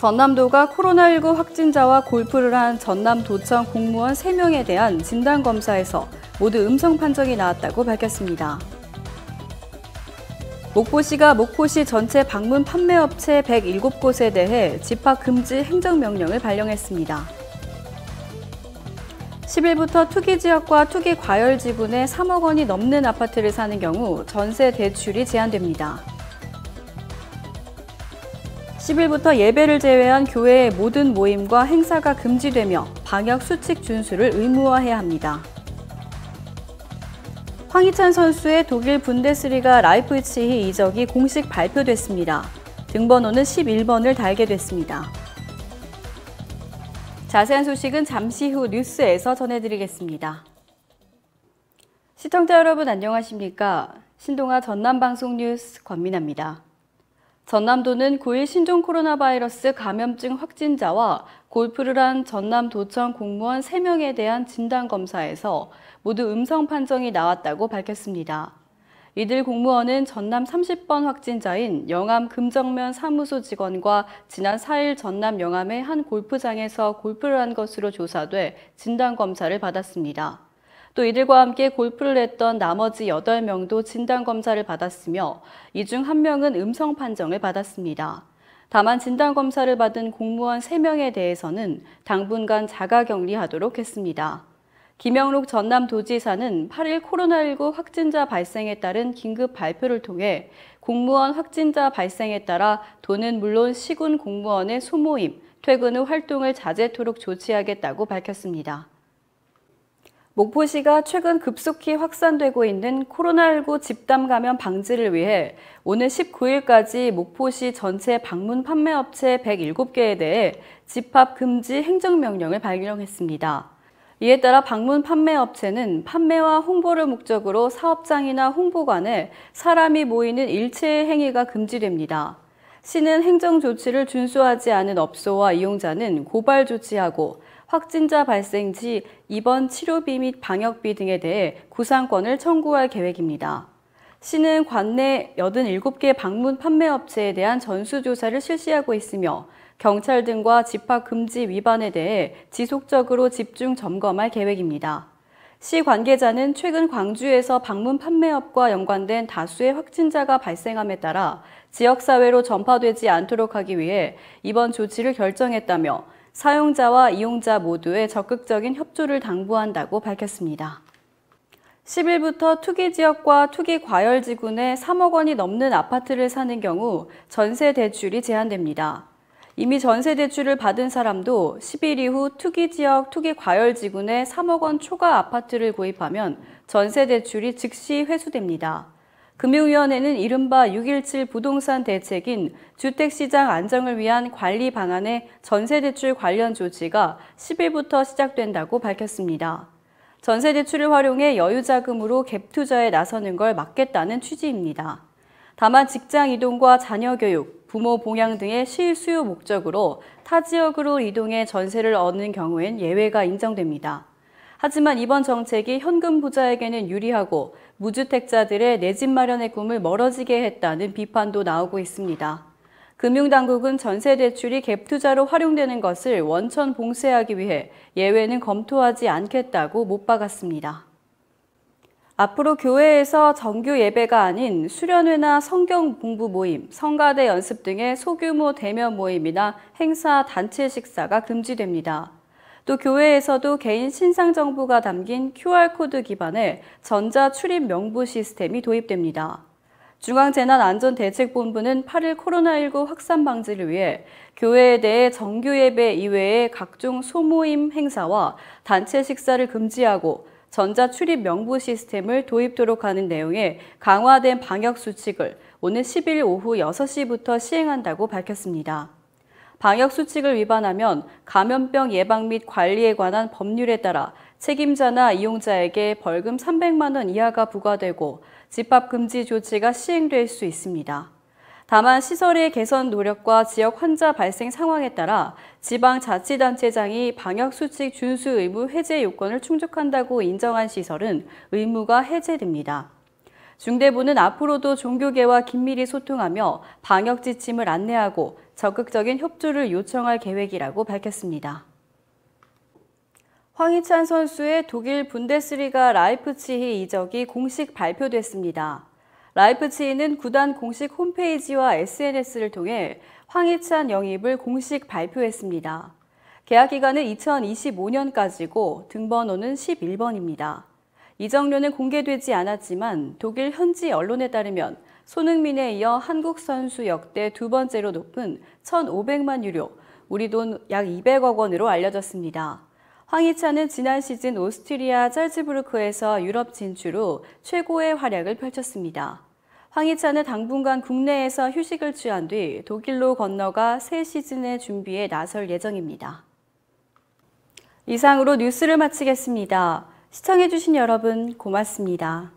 전남도가 코로나19 확진자와 골프를 한 전남도청 공무원 3명에 대한 진단검사에서 모두 음성 판정이 나왔다고 밝혔습니다. 목포시가 목포시 전체 방문 판매업체 107곳에 대해 집합 금지 행정명령을 발령했습니다. 10일부터 투기지역과 투기과열지구 내 3억 원이 넘는 아파트를 사는 경우 전세 대출이 제한됩니다. 10일부터 예배를 제외한 교회의 모든 모임과 행사가 금지되며 방역수칙 준수를 의무화해야 합니다. 황희찬 선수의 독일 분데스리가 라이프치히 이적이 공식 발표됐습니다. 등번호는 11번을 달게 됐습니다. 자세한 소식은 잠시 후 뉴스에서 전해드리겠습니다. 시청자 여러분 안녕하십니까? 신동아 전남방송 뉴스 권민아입니다. 전남도는 9일 신종 코로나 바이러스 감염증 확진자와 골프를 한 전남도청 공무원 3명에 대한 진단검사에서 모두 음성 판정이 나왔다고 밝혔습니다. 이들 공무원은 전남 30번 확진자인 영암 금정면 사무소 직원과 지난 4일 전남 영암의 한 골프장에서 골프를 한 것으로 조사돼 진단검사를 받았습니다. 또 이들과 함께 골프를 했던 나머지 8명도 진단검사를 받았으며 이 중 1명은 음성 판정을 받았습니다. 다만 진단검사를 받은 공무원 3명에 대해서는 당분간 자가격리하도록 했습니다. 김영록 전남도지사는 8일 코로나19 확진자 발생에 따른 긴급 발표를 통해 공무원 확진자 발생에 따라 도는 물론 시군 공무원의 소모임, 퇴근 후 활동을 자제토록 조치하겠다고 밝혔습니다. 목포시가 최근 급속히 확산되고 있는 코로나19 집단 감염 방지를 위해 오늘 19일까지 목포시 전체 방문 판매업체 107개에 대해 집합 금지 행정명령을 발령했습니다. 이에 따라 방문 판매업체는 판매와 홍보를 목적으로 사업장이나 홍보관에 사람이 모이는 일체의 행위가 금지됩니다. 시는 행정조치를 준수하지 않은 업소와 이용자는 고발 조치하고 확진자 발생 시 입원 치료비 및 방역비 등에 대해 구상권을 청구할 계획입니다. 시는 관내 87개 방문 판매업체에 대한 전수조사를 실시하고 있으며 경찰 등과 집합 금지 위반에 대해 지속적으로 집중 점검할 계획입니다. 시 관계자는 최근 광주에서 방문 판매업과 연관된 다수의 확진자가 발생함에 따라 지역사회로 전파되지 않도록 하기 위해 이번 조치를 결정했다며 사용자와 이용자 모두의 적극적인 협조를 당부한다고 밝혔습니다. 10일부터 투기지역과 투기과열지구 내 3억 원이 넘는 아파트를 사는 경우 전세 대출이 제한됩니다. 이미 전세 대출을 받은 사람도 10일 이후 투기지역, 투기과열지구 내 3억 원 초과 아파트를 구입하면 전세 대출이 즉시 회수됩니다. 금융위원회는 이른바 6.17 부동산 대책인 주택시장 안정을 위한 관리 방안의 전세대출 관련 조치가 10일부터 시작된다고 밝혔습니다. 전세대출을 활용해 여유자금으로 갭투자에 나서는 걸 막겠다는 취지입니다. 다만 직장 이동과 자녀 교육, 부모 봉양 등의 실수요 목적으로 타 지역으로 이동해 전세를 얻는 경우엔 예외가 인정됩니다. 하지만 이번 정책이 현금 부자에게는 유리하고 무주택자들의 내 집 마련의 꿈을 멀어지게 했다는 비판도 나오고 있습니다. 금융당국은 전세대출이 갭투자로 활용되는 것을 원천 봉쇄하기 위해 예외는 검토하지 않겠다고 못 박았습니다. 앞으로 교회에서 정규 예배가 아닌 수련회나 성경 공부 모임, 성가대 연습 등의 소규모 대면 모임이나 행사, 단체 식사가 금지됩니다. 또 교회에서도 개인 신상 정보가 담긴 QR코드 기반의 전자 출입 명부 시스템이 도입됩니다. 중앙재난안전대책본부는 8일 코로나19 확산 방지를 위해 교회에 대해 정규 예배 이외의 각종 소모임 행사와 단체 식사를 금지하고 전자 출입 명부 시스템을 도입토록 하는 내용의 강화된 방역 수칙을 오늘 10일 오후 6시부터 시행한다고 밝혔습니다. 방역 수칙을 위반하면 감염병 예방 및 관리에 관한 법률에 따라 책임자나 이용자에게 벌금 300만 원 이하가 부과되고 집합 금지 조치가 시행될 수 있습니다. 다만 시설의 개선 노력과 지역 환자 발생 상황에 따라 지방자치단체장이 방역수칙 준수 의무 해제 요건을 충족한다고 인정한 시설은 의무가 해제됩니다. 중대부는 앞으로도 종교계와 긴밀히 소통하며 방역 지침을 안내하고 적극적인 협조를 요청할 계획이라고 밝혔습니다. 황희찬 선수의 독일 분데스리가 라이프치히 이적이 공식 발표됐습니다. 라이프치히는 구단 공식 홈페이지와 SNS를 통해 황희찬 영입을 공식 발표했습니다. 계약 기간은 2025년까지고 등번호는 11번입니다. 이적료는 공개되지 않았지만 독일 현지 언론에 따르면 손흥민에 이어 한국 선수 역대 두 번째로 높은 1,500만 유로, 우리 돈 약 200억 원으로 알려졌습니다. 황희찬은 지난 시즌 오스트리아 잘츠부르크에서 유럽 진출 후 최고의 활약을 펼쳤습니다. 황희찬은 당분간 국내에서 휴식을 취한 뒤 독일로 건너가 새 시즌의 준비에 나설 예정입니다. 이상으로 뉴스를 마치겠습니다. 시청해주신 여러분 고맙습니다.